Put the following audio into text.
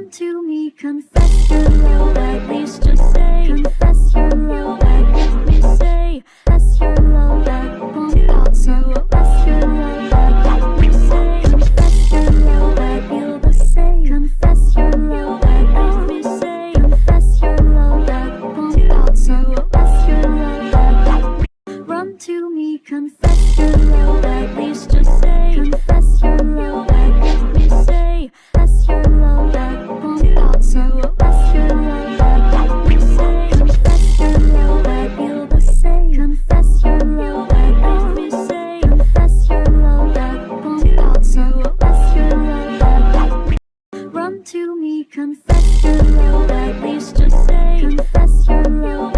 Run to me, confess your love, at least just say. Confess your love, let me say. Confess your love, that won't out, so confess your love, let me say. Confess your love, I feel the same. Confess your love, let me say. Confess your love, that won't out, so confess your love, let me. Run to me, confess your love, at least just say. Confess your love, let me say. Confess your love, that won't out, so confess your love, let me say. Confess your love, I feel the same. Confess your love, let me say. Confess your love, that won't out, so confess your love, let me. Run to me, confess your love, at least just say. Confess your love,